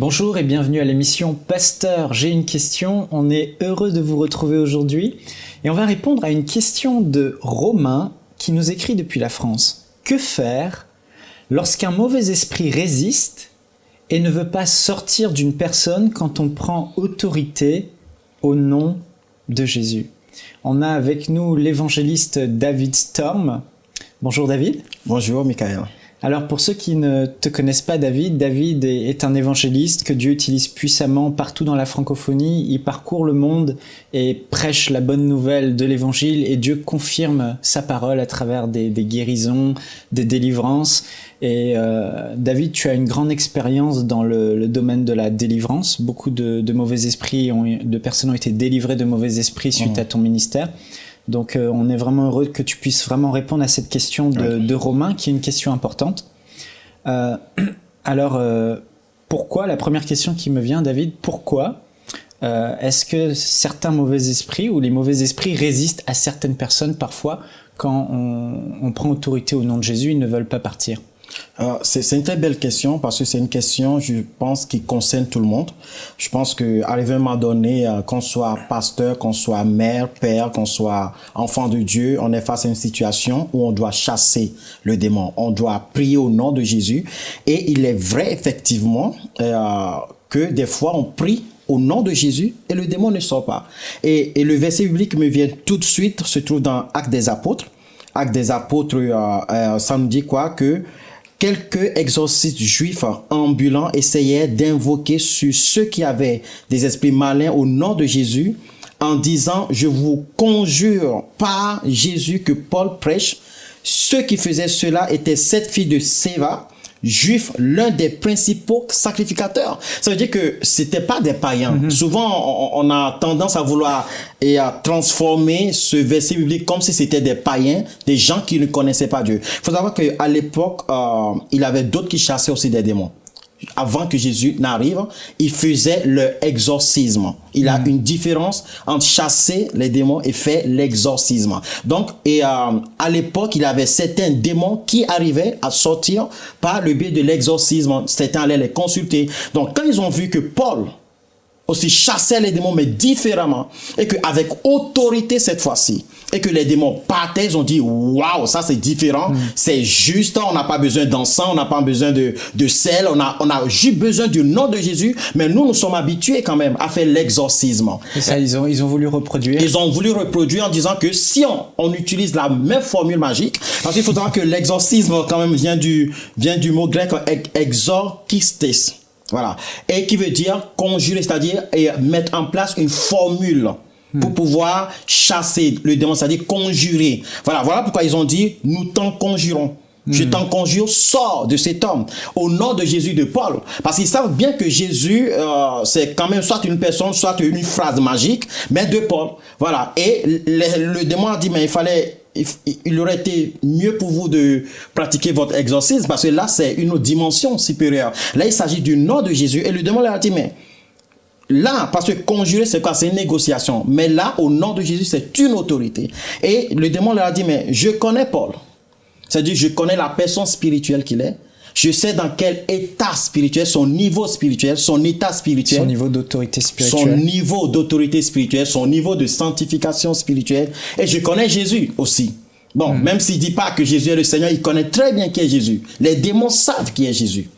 Bonjour et bienvenue à l'émission Pasteur, j'ai une question. On est heureux de vous retrouver aujourd'hui et on va répondre à une question de Romain qui nous écrit depuis la France. Que faire lorsqu'un mauvais esprit résiste et ne veut pas sortir d'une personne quand on prend autorité au nom de Jésus? On a avec nous l'évangéliste David Storm. Bonjour David. Bonjour Michael. Alors pour ceux qui ne te connaissent pas, David est un évangéliste que Dieu utilise puissamment partout dans la francophonie. Il parcourt le monde et prêche la bonne nouvelle de l'évangile et Dieu confirme sa parole à travers des guérisons, des délivrances. Et David, tu as une grande expérience dans le domaine de la délivrance. Beaucoup de mauvais esprits, de personnes ont été délivrées de mauvais esprits suite à ton ministère. Donc on est vraiment heureux que tu puisses vraiment répondre à cette question de Romain, qui est une question importante. Pourquoi, la première question qui me vient, David, pourquoi est-ce que certains mauvais esprits ou les mauvais esprits résistent à certaines personnes parfois quand on prend autorité au nom de Jésus, ils ne veulent pas partir? C'est une très belle question parce que c'est une question, je pense, qui concerne tout le monde. Je pense qu'à un moment donné, qu'on soit pasteur, qu'on soit mère, père, qu'on soit enfant de Dieu, on est face à une situation où on doit chasser le démon. On doit prier au nom de Jésus. Et il est vrai, effectivement, que des fois, on prie au nom de Jésus et le démon ne sort pas. Et le verset biblique me vient tout de suite, se trouve dans Actes des Apôtres. Actes des Apôtres, ça nous dit quoi? Que quelques exorcistes juifs ambulants essayaient d'invoquer sur ceux qui avaient des esprits malins au nom de Jésus en disant « Je vous conjure par Jésus que Paul prêche ». Ceux qui faisaient cela étaient 7 filles de Séva, juifs, l'un des principaux sacrificateurs. Ça veut dire que c'était pas des païens. Souvent, on a tendance à vouloir et à transformer ce verset biblique comme si c'était des païens, des gens qui ne connaissaient pas Dieu. Il faut savoir qu'à l'époque, il y avait d'autres qui chassaient aussi des démons. Avant que Jésus n'arrive, il faisait le exorcisme. Il y a une différence entre chasser les démons et faire l'exorcisme. Donc, à l'époque, il y avait certains démons qui arrivaient à sortir par le biais de l'exorcisme. Certains allaient les consulter. Donc, quand ils ont vu que Paul aussi chassait les démons, mais différemment, et qu'avec autorité cette fois-ci, et que les démons partaient, ils ont dit, waouh, ça c'est différent, c'est juste, on n'a pas besoin d'encens, on n'a pas besoin de sel, on a juste besoin du nom de Jésus, mais nous sommes habitués quand même à faire l'exorcisme. Et ça, ils ont voulu reproduire. Ils ont voulu reproduire en disant que si on utilise la même formule magique, parce qu'il faut savoir que l'exorcisme quand même vient du mot grec exorkistes. Voilà. Et qui veut dire conjurer, c'est-à-dire mettre en place une formule pour pouvoir chasser le démon, c'est-à-dire conjurer. Voilà pourquoi ils ont dit, nous t'en conjurons. Je t'en conjure, sors de cet homme au nom de Jésus de Paul. Parce qu'ils savent bien que Jésus, c'est quand même soit une personne, soit une phrase magique, mais de Paul. Voilà. Et le démon a dit, mais il aurait été mieux pour vous de pratiquer votre exorcisme parce que là, c'est une autre dimension supérieure. Là, il s'agit du nom de Jésus. Et le démon leur a dit, mais là, parce que conjurer, c'est quoi? C'est une négociation. Mais là, au nom de Jésus, c'est une autorité. Et le démon leur a dit, mais je connais Paul. C'est-à-dire, je connais la personne spirituelle qu'il est. Je sais dans quel état spirituel, son niveau spirituel, son état spirituel. Son niveau d'autorité spirituelle. Son niveau d'autorité spirituelle, son niveau de sanctification spirituelle. Et je connais Jésus aussi. Bon, même s'il ne dit pas que Jésus est le Seigneur, il connaît très bien qui est Jésus. Les démons savent qui est Jésus.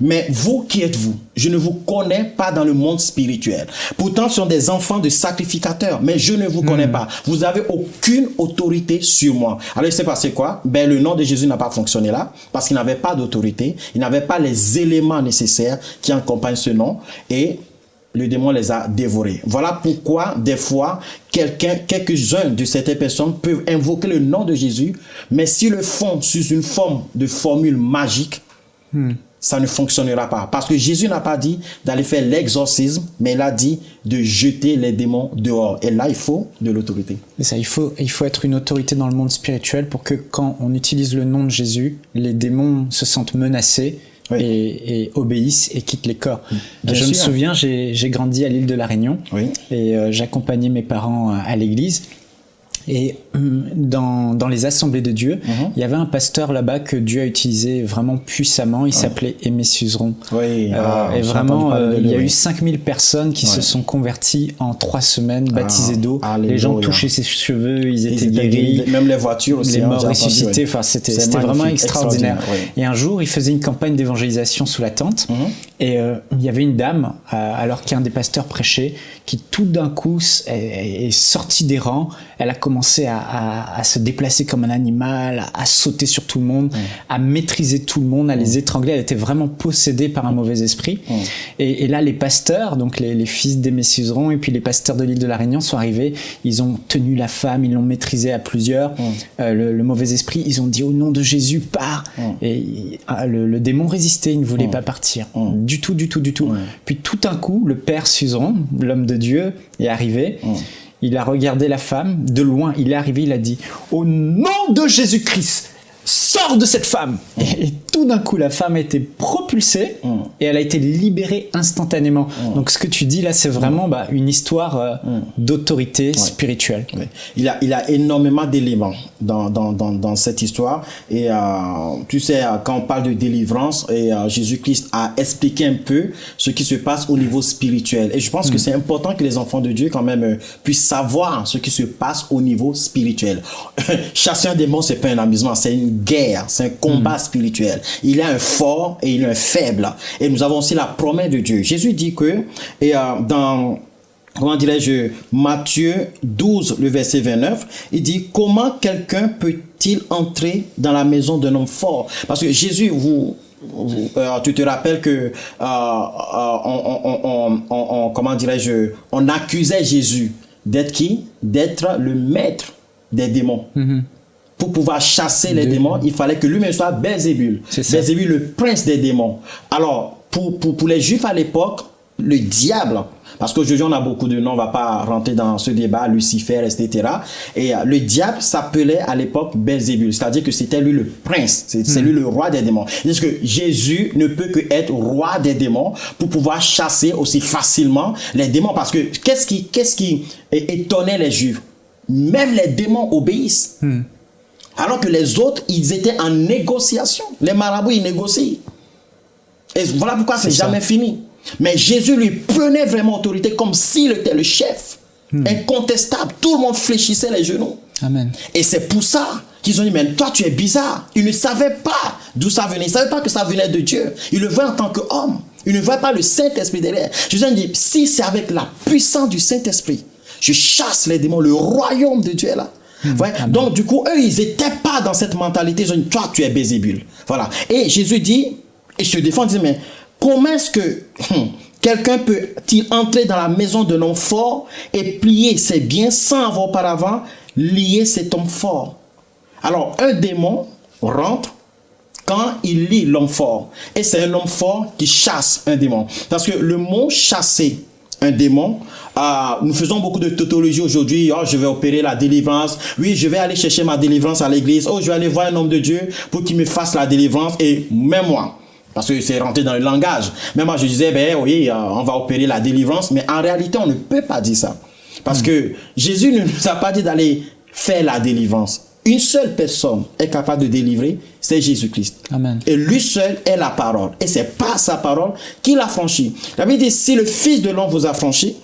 Mais vous, qui êtes-vous? Je ne vous connais pas dans le monde spirituel. Pourtant, ce sont des enfants de sacrificateurs, mais je ne vous connais pas. Vous n'avez aucune autorité sur moi. Alors, il s'est passé quoi? Ben, le nom de Jésus n'a pas fonctionné là, parce qu'il n'avait pas d'autorité. Il n'avait pas les éléments nécessaires qui accompagnent ce nom. Et le démon les a dévorés. Voilà pourquoi, des fois, quelques-uns de certaines personnes peuvent invoquer le nom de Jésus, mais s'ils le font sous une forme de formule magique, ça ne fonctionnera pas. Parce que Jésus n'a pas dit d'aller faire l'exorcisme, mais il a dit de jeter les démons dehors. Et là, il faut de l'autorité. Et ça, il faut être une autorité dans le monde spirituel pour que quand on utilise le nom de Jésus, les démons se sentent menacés et obéissent et quittent les corps. Je me souviens, j'ai grandi à l'île de la Réunion et j'accompagnais mes parents à l'église. Et dans les assemblées de Dieu, il y avait un pasteur là-bas que Dieu a utilisé vraiment puissamment. Il s'appelait Aimé Suzeron. Oui, et vraiment, il y a eu 5000 personnes qui se sont converties en 3 semaines, baptisées d'eau. Les gens touchaient ses cheveux, ils étaient guéris. Même les voitures aussi. Les morts ressuscités. Enfin, c'était vraiment extraordinaire. Et un jour, il faisait une campagne d'évangélisation sous la tente. Et il y avait une dame, alors qu'un des pasteurs prêchait, qui tout d'un coup est sortie des rangs. Elle a commencé à se déplacer comme un animal, à sauter sur tout le monde, à maîtriser tout le monde, à les étrangler. Elle était vraiment possédée par un mauvais esprit. Et là, les pasteurs, donc les fils d'Aimé Suzeron et puis les pasteurs de l'île de la Réunion sont arrivés. Ils ont tenu la femme, ils l'ont maîtrisée à plusieurs. Le mauvais esprit, ils ont dit au nom de Jésus, pars. Et le démon résistait, il ne voulait pas partir. Du tout. Puis tout d'un coup, le père Suzeron, l'homme de Dieu, est arrivé. Il a regardé la femme de loin, il est arrivé, il a dit « Au nom de Jésus-Christ, sors de cette femme !» Et tout d'un coup, la femme a été propulsée et elle a été libérée instantanément. Donc ce que tu dis là, c'est vraiment une histoire d'autorité spirituelle. Ouais. Il a énormément d'éléments dans cette histoire. Et tu sais, quand on parle de délivrance, et Jésus-Christ a expliqué un peu ce qui se passe au niveau spirituel. Et je pense que c'est important que les enfants de Dieu quand même puissent savoir ce qui se passe au niveau spirituel. Chasser un démon, c'est pas un amusement, c'est une guerre, c'est un combat spirituel. Il y a un fort et il y a un faible. Et nous avons aussi la promesse de Dieu. Jésus dit que, dans, comment dirais-je, Matthieu 12, le verset 29, il dit, comment quelqu'un peut-il entrer dans la maison d'un homme fort? Parce que Jésus, tu te rappelles que, comment dirais-je, on accusait Jésus d'être qui? D'être le maître des démons. Pour pouvoir chasser les démons, il fallait que lui-même soit Belzébul. Belzébul, le prince des démons. Alors, pour les Juifs à l'époque, le diable, parce qu'aujourd'hui on a beaucoup de noms, on ne va pas rentrer dans ce débat, Lucifer, etc. Et le diable s'appelait à l'époque Belzébul, c'est-à-dire que c'était lui le prince, c'est lui le roi des démons. C'est-à-dire que Jésus ne peut que être roi des démons pour pouvoir chasser aussi facilement les démons. Parce que qu'est-ce qui étonnait les Juifs? Même les démons obéissent. Alors que les autres, ils étaient en négociation. Les marabouts, ils négocient. Et voilà pourquoi c'est jamais fini. Mais Jésus lui prenait vraiment autorité comme s'il était le chef. Incontestable. Tout le monde fléchissait les genoux. Amen. Et c'est pour ça qu'ils ont dit, mais toi, tu es bizarre. Ils ne savaient pas d'où ça venait. Ils ne savaient pas que ça venait de Dieu. Ils le voient en tant qu'homme. Ils ne voient pas le Saint-Esprit derrière. Jésus a dit, si c'est avec la puissance du Saint-Esprit, je chasse les démons, le royaume de Dieu est là. Ouais. Donc du coup, eux, ils n'étaient pas dans cette mentalité. Ils ont dit, toi, tu es Belzébul. Voilà. Et Jésus dit, et se défend, il dit, mais comment est-ce que quelqu'un peut-il entrer dans la maison d'un homme fort et plier ses biens sans avoir auparavant lié cet homme fort? Alors, un démon rentre quand il lie l'homme fort. Et c'est un homme fort qui chasse un démon. Parce que le mot chasser un démon, nous faisons beaucoup de tautologie aujourd'hui. Oh, je vais opérer la délivrance. Oui, je vais aller chercher ma délivrance à l'église. Oh, je vais aller voir un homme de Dieu pour qu'il me fasse la délivrance. Et même moi, parce que c'est rentré dans le langage, même moi je disais, ben oui, on va opérer la délivrance. Mais en réalité, on ne peut pas dire ça. Parce que Jésus ne nous a pas dit d'aller faire la délivrance. Une seule personne est capable de délivrer, c'est Jésus-Christ. Amen. Et lui seul est la parole. Et c'est par sa parole qu'il a franchi. La Bible dit, si le Fils de l'homme vous a franchi,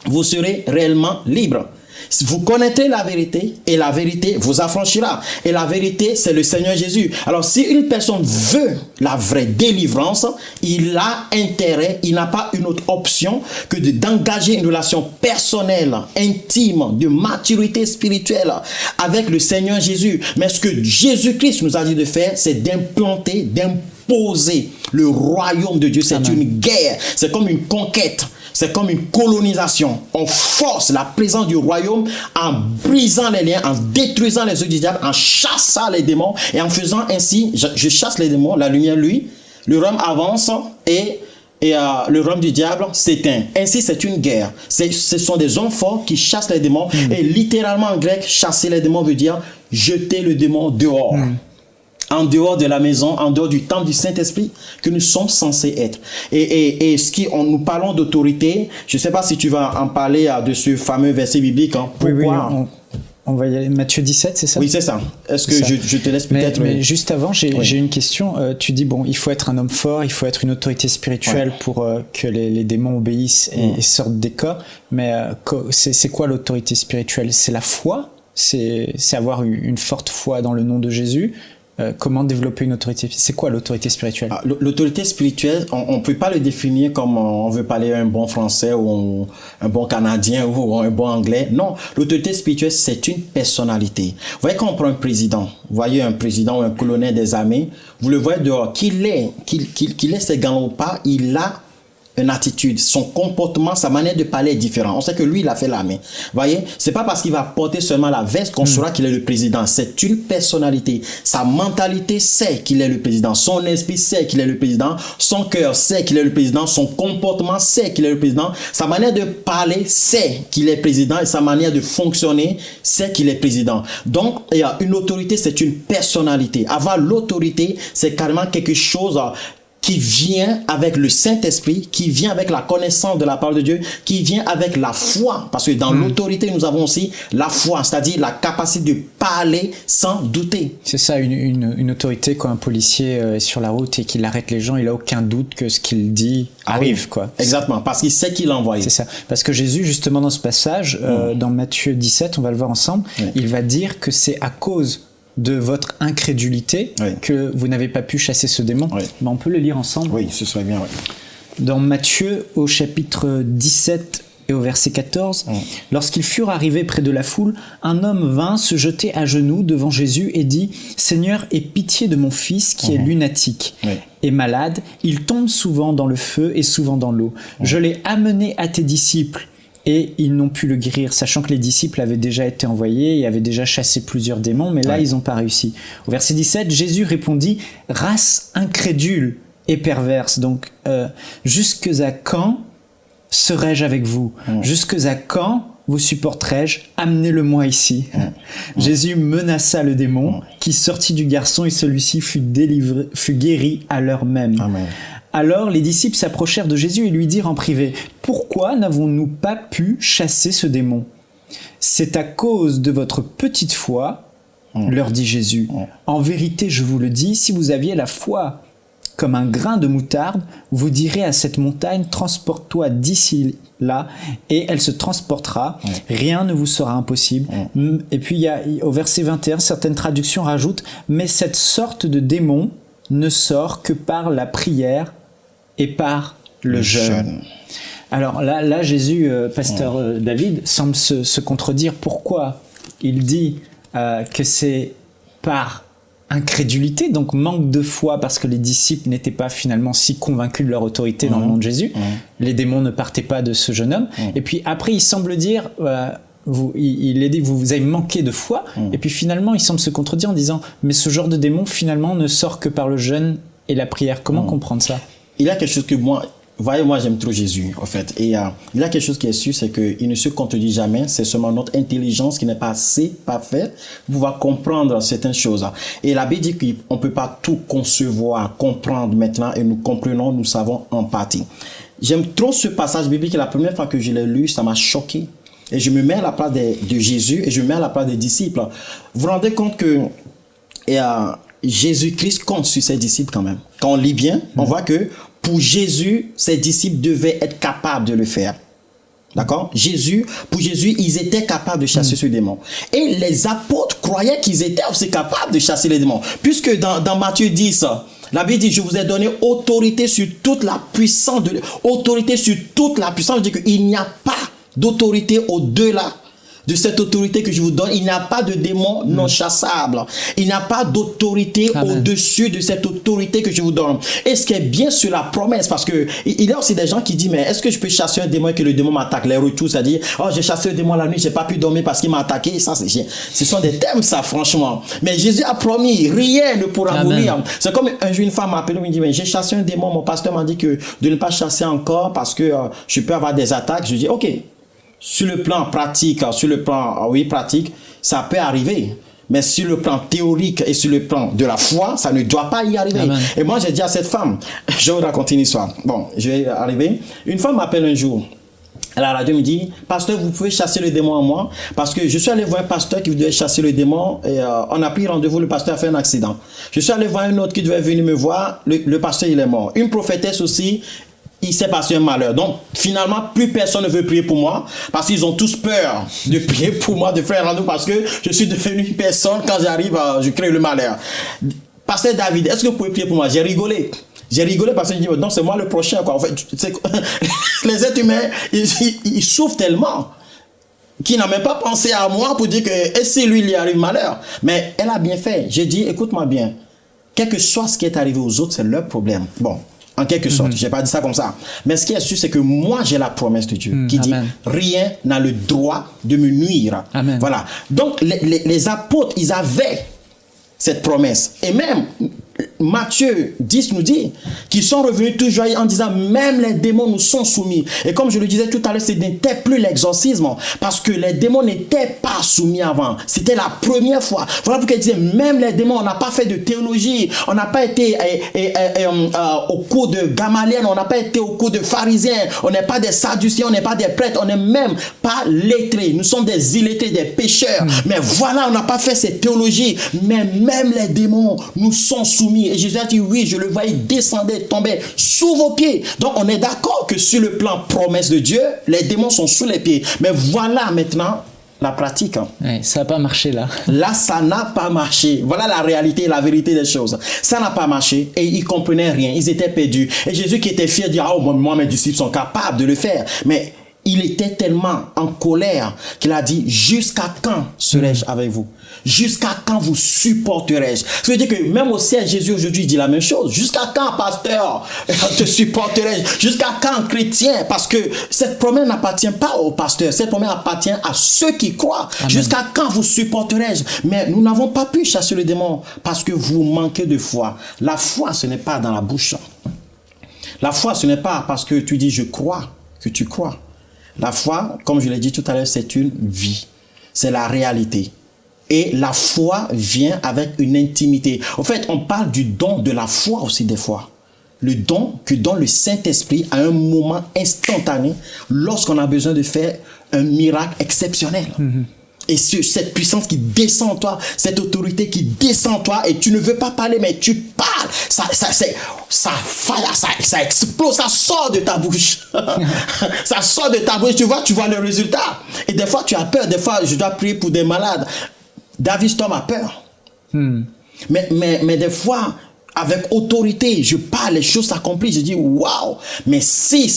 vous serez réellement libre. Vous connaîtrez la vérité et la vérité vous affranchira. Et la vérité, c'est le Seigneur Jésus. Alors, si une personne veut la vraie délivrance, il a intérêt, il n'a pas une autre option que d'engager une relation personnelle, intime, de maturité spirituelle avec le Seigneur Jésus. Mais ce que Jésus-Christ nous a dit de faire, c'est d'implanter, d'imposer le royaume de Dieu. C'est une guerre, c'est comme une conquête. C'est comme une colonisation. On force la présence du royaume en brisant les liens, en détruisant les œuvres du diable, en chassant les démons. Et en faisant ainsi, je chasse les démons, la lumière, lui, le royaume avance et le royaume du diable s'éteint. Ainsi, c'est une guerre. Ce sont des hommes forts qui chassent les démons. Et littéralement en grec, chasser les démons veut dire jeter le démon dehors. En dehors de la maison, en dehors du temple du Saint-Esprit que nous sommes censés être. Et nous parlons d'autorité. Je ne sais pas si tu vas en parler de ce fameux verset biblique. Pourquoi On va y aller. Matthieu 17, c'est ça? Oui, c'est ça. Est-ce que ça. Je te laisse peut-être... Mais juste avant, j'ai une question. Tu dis, bon, il faut être un homme fort, il faut être une autorité spirituelle pour que les démons obéissent et sortent des cas. Mais c'est quoi l'autorité spirituelle? C'est la foi? C'est avoir une forte foi dans le nom de Jésus? Comment développer une autorité? C'est quoi l'autorité spirituelle? L'autorité spirituelle, on peut pas le définir comme on veut parler un bon français ou un bon canadien ou un bon anglais. Non, l'autorité spirituelle, c'est une personnalité. Vous voyez quand on prend un président, vous voyez un président ou un colonel des armées, vous le voyez dehors, qu'il ait ses gants ou pas, il a une attitude, son comportement, sa manière de parler est différente. On sait que lui, il a fait l'armée. Vous voyez, c'est pas parce qu'il va porter seulement la veste qu'on saura qu'il est le président. C'est une personnalité. Sa mentalité sait qu'il est le président. Son esprit sait qu'il est le président. Son cœur sait qu'il est le président. Son comportement sait qu'il est le président. Sa manière de parler sait qu'il est président et sa manière de fonctionner sait qu'il est président. Donc, il y a une autorité, c'est une personnalité. Avoir l'autorité, c'est carrément quelque chose qui vient avec le Saint-Esprit, qui vient avec la connaissance de la parole de Dieu, qui vient avec la foi. Parce que dans l'autorité, nous avons aussi la foi, c'est-à-dire la capacité de parler sans douter. C'est ça, une autorité, quand un policier est sur la route et qu'il arrête les gens, il n'a aucun doute que ce qu'il dit arrive, quoi. Exactement, parce qu'il sait qu'il l'a envoyé. C'est ça. Parce que Jésus, justement, dans ce passage, dans Matthieu 17, on va le voir ensemble, il va dire que c'est à cause de votre incrédulité que vous n'avez pas pu chasser ce démon. Mais on peut le lire ensemble. Oui, ce serait bien. Dans Matthieu, au chapitre 17 et au verset 14, lorsqu'ils furent arrivés près de la foule, un homme vint se jeter à genoux devant Jésus et dit « Seigneur, aie pitié de mon fils qui est lunatique et malade. Il tombe souvent dans le feu et souvent dans l'eau. Je l'ai amené à tes disciples. » Et ils n'ont pu le guérir, sachant que les disciples avaient déjà été envoyés et avaient déjà chassé plusieurs démons, mais là, ils n'ont pas réussi. Au verset 17, Jésus répondit « Race incrédule et perverse, donc jusque à quand serai-je avec vous? Jusque à quand vous supporterai-je? Amenez-le-moi ici. » Jésus menaça le démon qui sortit du garçon et celui-ci fut guéri à l'heure même. Amen. Alors les disciples s'approchèrent de Jésus et lui dirent en privé « Pourquoi n'avons-nous pas pu chasser ce démon? » « C'est à cause de votre petite foi, leur dit Jésus. En vérité, je vous le dis, si vous aviez la foi comme un grain de moutarde, vous direz à cette montagne « Transporte-toi d'ici là » et elle se transportera. Rien ne vous sera impossible. Et puis il y a, au verset 21, certaines traductions rajoutent « Mais cette sorte de démon ne sort que par la prière et par le jeûne. » Alors là Jésus, pasteur David, semble se contredire. Pourquoi? Il dit que c'est par incrédulité, donc manque de foi, parce que les disciples n'étaient pas finalement si convaincus de leur autorité dans le nom de Jésus. Les démons ne partaient pas de ce jeune homme. Et puis après, il semble dire... il est dit vous avez manqué de foi et puis finalement il semble se contredire en disant mais ce genre de démon finalement ne sort que par le jeûne et la prière. Comment comprendre ça? Il y a quelque chose que moi j'aime trop Jésus en fait, et il y a quelque chose qui est sûr, c'est qu'il ne se contredit jamais. C'est seulement notre intelligence qui n'est pas assez parfaite pour pouvoir comprendre certaines choses, et la Bible dit qu'on ne peut pas tout concevoir, comprendre maintenant, et nous comprenons, nous savons en partie. J'aime trop ce passage biblique. La première fois que je l'ai lu, ça m'a choqué. Et je me mets à la place de Jésus et je me mets à la place des disciples. Vous vous rendez compte que Jésus-Christ compte sur ses disciples quand même. Quand on lit bien, on voit que pour Jésus, ses disciples devaient être capables de le faire. D'accord? Pour Jésus, ils étaient capables de chasser ce démon. Et les apôtres croyaient qu'ils étaient aussi capables de chasser les démons. Puisque dans Matthieu 10, la Bible dit, je vous ai donné autorité sur toute la puissance. Autorité sur toute la puissance. Je dis qu'il n'y a pas d'autorité au-delà de cette autorité que je vous donne. Il n'y a pas de démon non chassable. Il n'y a pas d'autorité au-dessus de cette autorité que je vous donne. Et ce qui est bien sur la promesse, parce que il y a aussi des gens qui disent, mais est-ce que je peux chasser un démon et que le démon m'attaque? Les retours, c'est-à-dire, oh, j'ai chassé un démon la nuit, j'ai pas pu dormir parce qu'il m'a attaqué. Ça, ce sont des thèmes, ça, franchement. Mais Jésus a promis, rien ne pourra mourir. C'est comme un jour, une femme m'a appelé, elle me dit, mais j'ai chassé un démon, mon pasteur m'a dit que de ne pas chasser encore parce que je peux avoir des attaques. Je dis, ok. Sur le plan pratique, pratique, ça peut arriver. Mais sur le plan théorique et sur le plan de la foi, ça ne doit pas y arriver. Amen. Et moi, j'ai dit à cette femme, je vais vous raconter une histoire. Bon, je vais arriver. Une femme m'appelle un jour. à la radio, il me dit, pasteur, vous pouvez chasser le démon en moi, parce que je suis allé voir un pasteur qui devait chasser le démon, et on a pris rendez-vous, le pasteur a fait un accident. Je suis allé voir un autre qui devait venir me voir, le pasteur il est mort. Une prophétesse aussi, il s'est passé un malheur. Donc, finalement, plus personne ne veut prier pour moi, parce qu'ils ont tous peur de prier pour moi, de faire un rendez-vous, parce que je suis devenu une personne, quand j'arrive, je crée le malheur. Pasteur David, est-ce que vous pouvez prier pour moi? J'ai rigolé. J'ai rigolé parce que je dis, non, c'est moi le prochain, quoi. En fait, les êtres humains, ils souffrent tellement qu'ils n'ont même pas pensé à moi pour dire que, et si lui, il y arrive malheur. Mais elle a bien fait. J'ai dit, écoute-moi bien. Quel que soit ce qui est arrivé aux autres, c'est leur problème. Bon, en quelque sorte, j'ai pas dit ça comme ça. Mais ce qui est sûr, c'est que moi, j'ai la promesse de Dieu qui dit, rien n'a le droit de me nuire. Amen. Voilà. Donc, les apôtres, ils avaient cette promesse. Et même, Matthieu 10 nous dit qu'ils sont revenus toujours en disant même les démons nous sont soumis. Et comme je le disais tout à l'heure, ce n'était plus l'exorcisme parce que les démons n'étaient pas soumis avant. C'était la première fois. Voilà pourquoi il disait même les démons, on n'a pas fait de théologie, on n'a pas été au cours de Gamaliel, on n'a pas été au cours de pharisiens, on n'est pas des sadduciens, on n'est pas des prêtres, on n'est même pas lettrés. Nous sommes des illettrés, des pécheurs. Mais voilà, on n'a pas fait cette théologie. Mais même les démons nous sont soumis. Et Jésus a dit oui, je le voyais descendre, tomber sous vos pieds. Donc on est d'accord que sur le plan promesse de Dieu, les démons sont sous les pieds. Mais voilà maintenant la pratique. Ouais, ça n'a pas marché là. Là, ça n'a pas marché. Voilà la réalité, la vérité des choses. Ça n'a pas marché et ils comprenaient rien. Ils étaient perdus. Et Jésus qui était fier dit, oh, moi mes disciples sont capables de le faire. Mais il était tellement en colère qu'il a dit, jusqu'à quand serai-je avec vous? Jusqu'à quand vous supporterai-je? Ça veut dire que même au ciel, Jésus aujourd'hui dit la même chose. Jusqu'à quand, pasteur, te supporterai-je? Jusqu'à quand, chrétien? Parce que cette promesse n'appartient pas au pasteur. Cette promesse appartient à ceux qui croient. Jusqu'à quand vous supporterai-je? Mais nous n'avons pas pu chasser le démon parce que vous manquez de foi. La foi, ce n'est pas dans la bouche. La foi, ce n'est pas parce que tu dis je crois que tu crois. La foi, comme je l'ai dit tout à l'heure, c'est une vie. C'est la réalité. Et la foi vient avec une intimité. En fait, on parle du don de la foi aussi des fois. Le don que donne le Saint-Esprit à un moment instantané lorsqu'on a besoin de faire un miracle exceptionnel. Et cette puissance qui descend en toi, cette autorité qui descend en toi, et tu ne veux pas parler, mais tu parles. Ça explose, ça sort de ta bouche. Ça sort de ta bouche, tu vois le résultat. Et des fois, tu as peur. Des fois, je dois prier pour des malades. David Storm a peur. Mais des fois, avec autorité, je parle, les choses s'accomplissent. Je dis, waouh! Mais si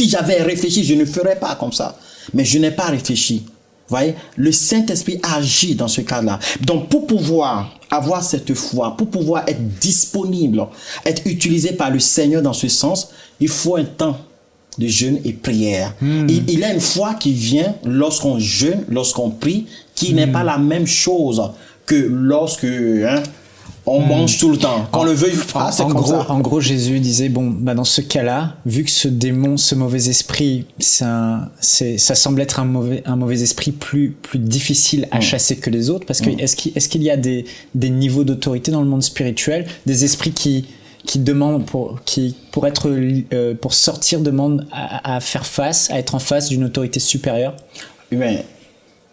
j'avais réfléchi, je ne ferais pas comme ça. Mais je n'ai pas réfléchi. Vous voyez, le Saint-Esprit agit dans ce cas-là. Donc, pour pouvoir avoir cette foi, pour pouvoir être disponible, être utilisé par le Seigneur dans ce sens, il faut un temps de jeûne et prière. Il y a une foi qui vient lorsqu'on jeûne, lorsqu'on prie, qui n'est pas la même chose que lorsque on mange tout le temps. Qu'on le veuille pas, c'est comme ça. En gros, Jésus disait, bon, bah dans ce cas-là, vu que ce démon, ce mauvais esprit, ça semble être un mauvais esprit plus pour à chasser que les autres, parce que est-ce qu'il y a des niveaux d'autorité dans le monde spirituel, des esprits qui demandent pour sortir demandent à faire face, à être en face d'une autorité supérieure?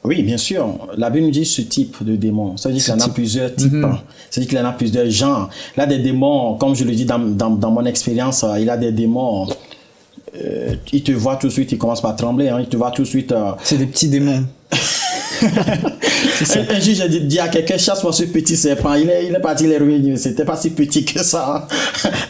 Oui, bien sûr. La Bible nous dit ce type de démon. Ça veut dire qu'il y en a plusieurs types. Ça veut dire qu'il y en a plusieurs genres. Il y a des démons, comme je le dis dans mon expérience, il y a des démons, ils te voient tout de suite, ils commencent par trembler. Ils te voient tout de suite. C'est des petits démons. Un jour, j'ai dit à quelqu'un, chasse-moi ce petit serpent. Il est parti, il est revenu. C'était pas si petit que ça.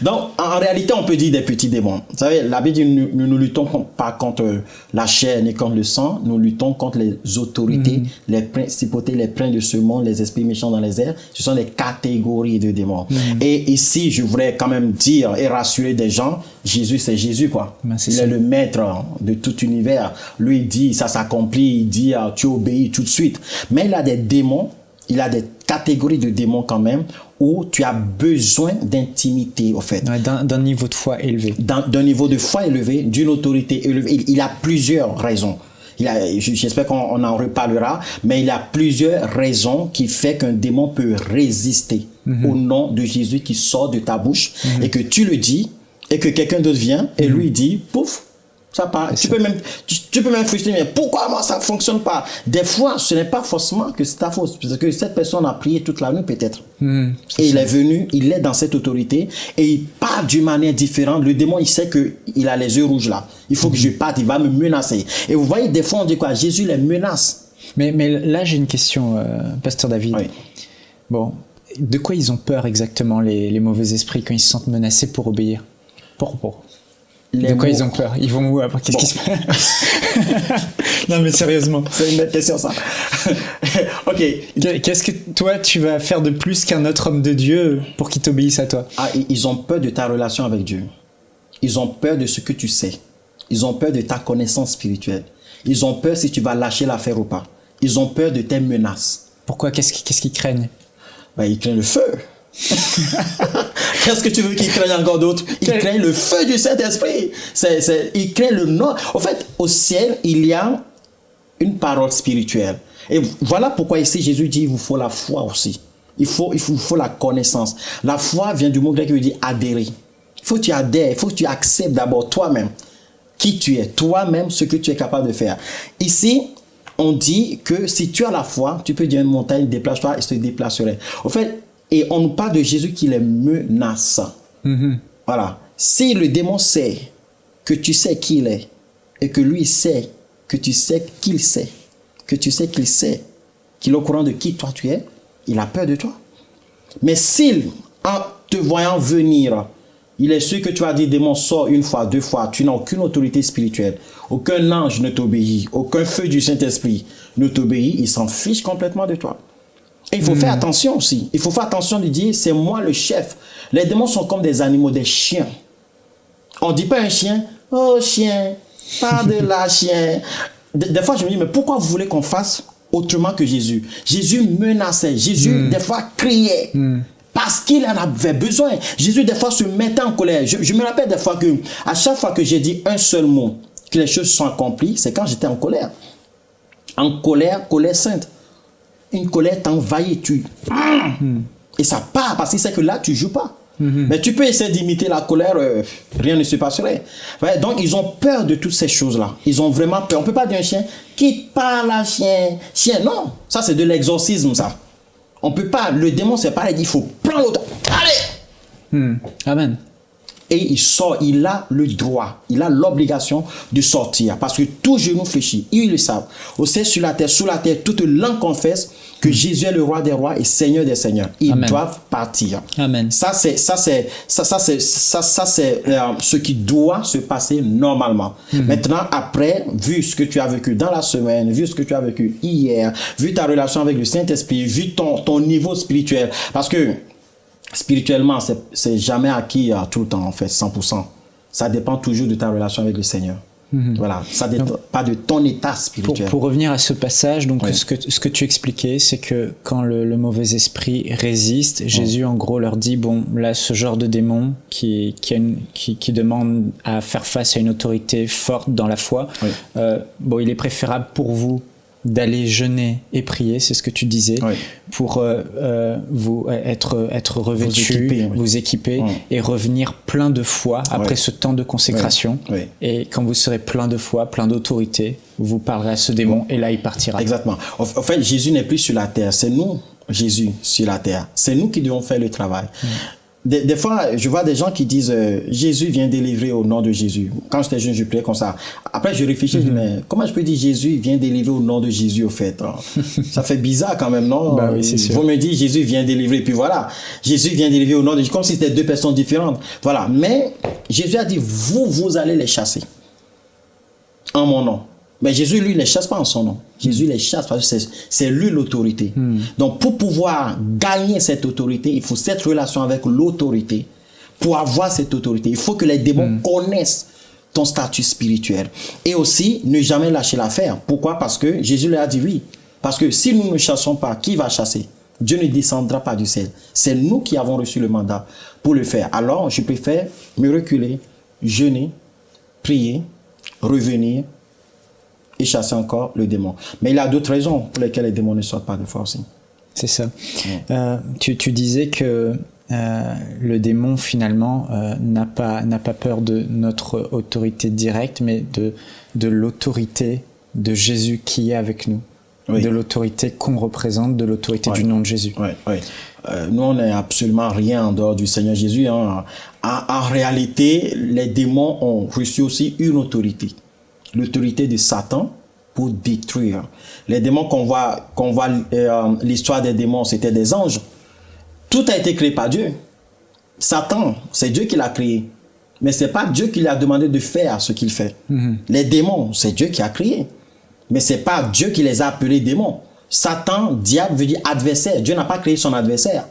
Donc, en réalité, on peut dire des petits démons. Vous savez, la Bible dit, nous ne luttons pas contre la chair ni contre le sang. Nous luttons contre les autorités, les principautés, les princes de ce monde, les esprits méchants dans les airs. Ce sont des catégories de démons. Et ici, je voudrais quand même dire et rassurer des gens, Jésus, c'est Jésus, quoi. Il est le maître de tout univers. Lui, il dit, ça s'accomplit. Il dit, tu obéis tout de suite. Mais il a des démons, il a des catégories de démons quand même, où tu as besoin d'intimité, au fait. Ouais, d'un niveau de foi élevé. D'un niveau de foi élevé, d'une autorité élevée. Il a plusieurs raisons. J'espère qu'on en reparlera, mais il y a plusieurs raisons qui font qu'un démon peut résister au nom de Jésus qui sort de ta bouche et que tu le dis et que quelqu'un d'autre vient et lui dit, pouf, Ça part. Tu peux même frustrer, mais pourquoi moi ça fonctionne pas? Des fois, ce n'est pas forcément que c'est ta faute, parce que cette personne a prié toute la nuit peut-être. Et il est venu, il est dans cette autorité, et il part d'une manière différente. Le démon, il sait que il a les yeux rouges là. Il faut que je parte, il va me menacer. Et vous voyez, des fois, on dit quoi? Jésus les menace. Mais là, j'ai une question, Pasteur David. Oui. Bon, de quoi ils ont peur exactement, les mauvais esprits, quand ils se sentent menacés pour obéir? De quoi ils ont peur? Ils vont où après? Qu'est-ce qui se passe? Non, mais sérieusement. C'est une belle question, ça. Ok. Qu'est-ce que toi, tu vas faire de plus qu'un autre homme de Dieu pour qu'il t'obéisse à toi? Ah, ils ont peur de ta relation avec Dieu. Ils ont peur de ce que tu sais. Ils ont peur de ta connaissance spirituelle. Ils ont peur si tu vas lâcher l'affaire ou pas. Ils ont peur de tes menaces. Pourquoi? Qu'est-ce qu'ils craignent? Ils craignent le feu. Qu'est-ce que tu veux qu'ils craignent encore d'autre? Ils craignent le feu du Saint-Esprit. Ils craignent le nom. En fait, au ciel, il y a une parole spirituelle. Et voilà pourquoi ici, Jésus dit, il vous faut la foi aussi. Il vous faut la connaissance. La foi vient du mot grec qui veut dire adhérer. Il faut que tu adhères, il faut que tu acceptes d'abord toi-même qui tu es, toi-même ce que tu es capable de faire. Ici, on dit que si tu as la foi, tu peux dire à une montagne, déplace-toi et se déplacerait. En fait, et on nous parle de Jésus qui les menace. Voilà. Si le démon sait que tu sais qui il est, et que lui sait que tu sais qu'il sait, que tu sais qu'il sait, qu'il est au courant de qui toi tu es, il a peur de toi. Mais s'il, en te voyant venir, il est sûr que tu vas dire, démon, sors une fois, deux fois, tu n'as aucune autorité spirituelle. Aucun ange ne t'obéit, aucun feu du Saint-Esprit ne t'obéit, il s'en fiche complètement de toi. Et il faut faire attention aussi. Il faut faire attention de dire, c'est moi le chef. Les démons sont comme des animaux, des chiens. On ne dit pas un chien, oh chien, pas de là chien. Des fois, je me dis, mais pourquoi vous voulez qu'on fasse autrement que Jésus? Jésus menaçait, Jésus des fois criait. Parce qu'il en avait besoin. Jésus, des fois, se mettait en colère. Je me rappelle des fois que, à chaque fois que j'ai dit un seul mot, que les choses sont accomplies, c'est quand j'étais en colère. En colère, colère sainte. Une colère t'envahit, et ça part, parce qu'il sait que là, tu ne joues pas. Mais tu peux essayer d'imiter la colère, rien ne se passerait. Ouais, donc, ils ont peur de toutes ces choses-là. Ils ont vraiment peur. On ne peut pas dire un chien, quitte pas la chien. Chien, non. Ça, c'est de l'exorcisme, ça. On ne peut pas. Le démon, c'est pareil. Il faut prendre l'autre. Allez! Amen. Et il sort, il a le droit, il a l'obligation de sortir. Parce que tout genou fléchit, ils le savent. Au ciel, sur la terre, sous la terre, toute langue confesse que Jésus est le roi des rois et Seigneur des seigneurs. Ils doivent partir. Amen. Ça, c'est ce qui doit se passer normalement. Maintenant, après, vu ce que tu as vécu dans la semaine, vu ce que tu as vécu hier, vu ta relation avec le Saint-Esprit, vu ton niveau spirituel, parce que spirituellement, c'est jamais acquis tout le temps, en fait, 100%. Ça dépend toujours de ta relation avec le Seigneur. Voilà, ça dépend pas de ton état spirituel. Pour revenir à ce passage, donc ce que tu expliquais, c'est que quand le mauvais esprit résiste, Jésus en gros leur dit, bon, là, ce genre de démon qui demande à faire face à une autorité forte dans la foi, bon, il est préférable pour vous d'aller jeûner et prier, c'est ce que tu disais, pour vous être revêtu, vous équiper et revenir plein de foi après ce temps de consécration. Et quand vous serez plein de foi, plein d'autorité, vous parlerez à ce démon et là il partira. Exactement. En fait, Jésus n'est plus sur la terre, c'est nous, Jésus, sur la terre. C'est nous qui devons faire le travail. Des fois, je vois des gens qui disent Jésus vient délivrer au nom de Jésus. Quand j'étais jeune, je priais comme ça. Après, je réfléchis, je dis, mais comment je peux dire Jésus vient délivrer au nom de Jésus, au fait? Ça fait bizarre quand même, non? Bah oui, c'est sûr. Vous me dites Jésus vient délivrer, puis voilà. Jésus vient délivrer au nom de Jésus, comme si c'était deux personnes différentes. Voilà. Mais Jésus a dit, vous allez les chasser. En mon nom. Mais Jésus, lui, ne les chasse pas en son nom. Jésus les chasse parce que c'est lui l'autorité. Donc, pour pouvoir gagner cette autorité, il faut cette relation avec l'autorité. Pour avoir cette autorité, il faut que les démons connaissent ton statut spirituel. Et aussi, ne jamais lâcher l'affaire. Pourquoi? Parce que Jésus leur a dit oui. Parce que si nous ne chassons pas, qui va chasser? Dieu ne descendra pas du ciel. C'est nous qui avons reçu le mandat pour le faire. Alors, je préfère me reculer, jeûner, prier, revenir, et chasser encore le démon. Mais il y a d'autres raisons pour lesquelles les démons ne sortent pas de fois aussi. C'est ça. Tu disais que le démon finalement n'a pas peur de notre autorité directe, mais de l'autorité de Jésus qui est avec nous, de l'autorité qu'on représente, de l'autorité du nom de Jésus. Nous, on n'est absolument rien en dehors du Seigneur Jésus. Hein. En réalité, les démons ont reçu aussi une autorité, l'autorité de Satan pour détruire. Les démons qu'on voit l'histoire des démons, c'était des anges. Tout a été créé par Dieu. Satan, c'est Dieu qui l'a créé. Mais ce n'est pas Dieu qui lui a demandé de faire ce qu'il fait. Les démons, c'est Dieu qui a créé. Mais ce n'est pas Dieu qui les a appelés démons. Satan, diable veut dire adversaire. Dieu n'a pas créé son adversaire.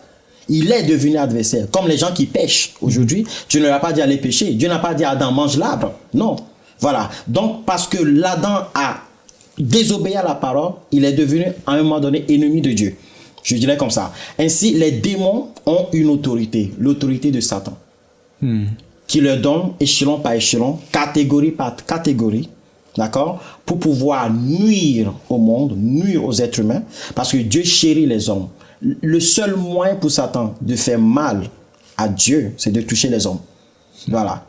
Il est devenu adversaire. Comme les gens qui pêchent aujourd'hui, Dieu ne leur a pas dit aller pêcher. Dieu n'a pas dit Adam, mange l'arbre. Non. Voilà. Donc, parce que l'Adam a désobéi à la parole, il est devenu à un moment donné ennemi de Dieu. Je dirais comme ça. Ainsi, les démons ont une autorité, l'autorité de Satan, qui leur donne échelon par échelon, catégorie par catégorie, d'accord, pour pouvoir nuire au monde, nuire aux êtres humains, parce que Dieu chérit les hommes. Le seul moyen pour Satan de faire mal à Dieu, c'est de toucher les hommes. Voilà.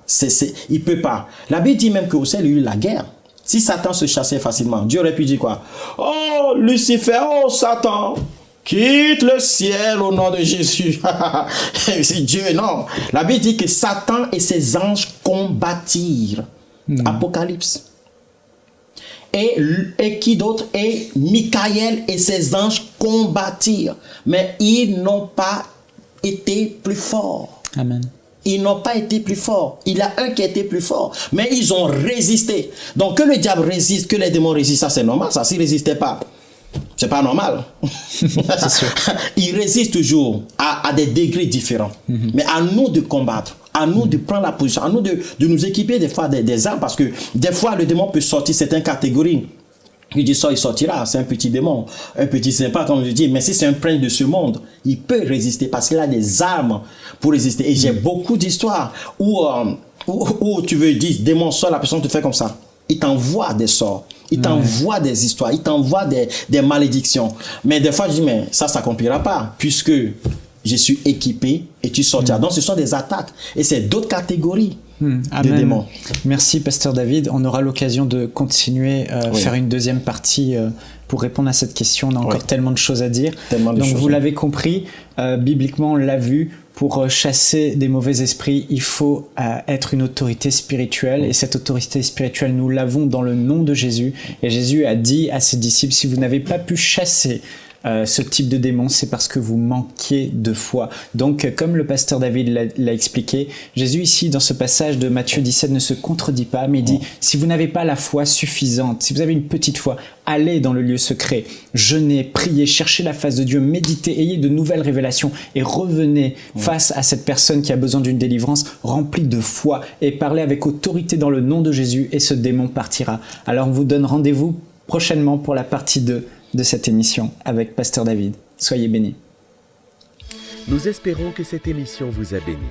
Il peut pas. La Bible dit même qu'au ciel, il y a eu la guerre. Si Satan se chassait facilement, Dieu aurait pu dire quoi? Oh, Lucifer, oh, Satan, quitte le ciel au nom de Jésus. C'est Dieu, non. La Bible dit que Satan et ses anges combattirent. Apocalypse. Et qui d'autre? Et Michael et ses anges combattirent. Mais ils n'ont pas été plus forts. Amen. Ils n'ont pas été plus forts. Il y a un qui a été plus fort. Mais ils ont résisté. Donc que le diable résiste, que les démons résistent, ça c'est normal. Ça, s'ils ne résistaient pas, c'est pas normal. C'est sûr. Ils résistent toujours à des degrés différents. Mais à nous de combattre. À nous de prendre la position. À nous de nous équiper des fois des armes. Parce que des fois le démon peut sortir certaines catégories. Il dit ça, il sortira, c'est un petit démon, un petit sympa comme je dis, mais si c'est un prince de ce monde, il peut résister parce qu'il a des armes pour résister. Et j'ai beaucoup d'histoires où tu veux dire, démon sort, la personne te fait comme ça. Il t'envoie des sorts, il t'envoie des histoires, il t'envoie des malédictions. Mais des fois, je dis, mais ça s'accomplira pas, puisque je suis équipé et tu sortiras. Donc ce sont des attaques. Et c'est d'autres catégories. De démons. Merci Pasteur David, on aura l'occasion de continuer faire une deuxième partie pour répondre à cette question. On a encore tellement de choses à dire. Donc vous l'avez compris, bibliquement on l'a vu, pour chasser des mauvais esprits, il faut être une autorité spirituelle et cette autorité spirituelle nous l'avons dans le nom de Jésus. Et Jésus a dit à ses disciples, si vous n'avez pas pu chasser ce type de démon, c'est parce que vous manquiez de foi. Donc, comme le pasteur David l'a expliqué, Jésus ici, dans ce passage de Matthieu 17, ne se contredit pas, mais il dit, si vous n'avez pas la foi suffisante, si vous avez une petite foi, allez dans le lieu secret, jeûnez, priez, cherchez la face de Dieu, méditez, ayez de nouvelles révélations et revenez face à cette personne qui a besoin d'une délivrance remplie de foi et parlez avec autorité dans le nom de Jésus et ce démon partira. Alors, on vous donne rendez-vous prochainement pour la partie 2 de cette émission avec Pasteur David. Soyez bénis. Nous espérons que cette émission vous a béni.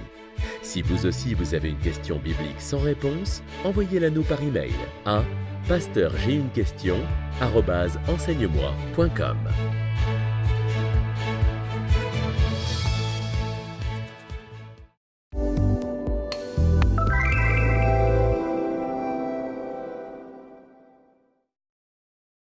Si vous aussi vous avez une question biblique sans réponse, envoyez-la nous par email à pasteurj'aiunequestion@enseigne-moi.com.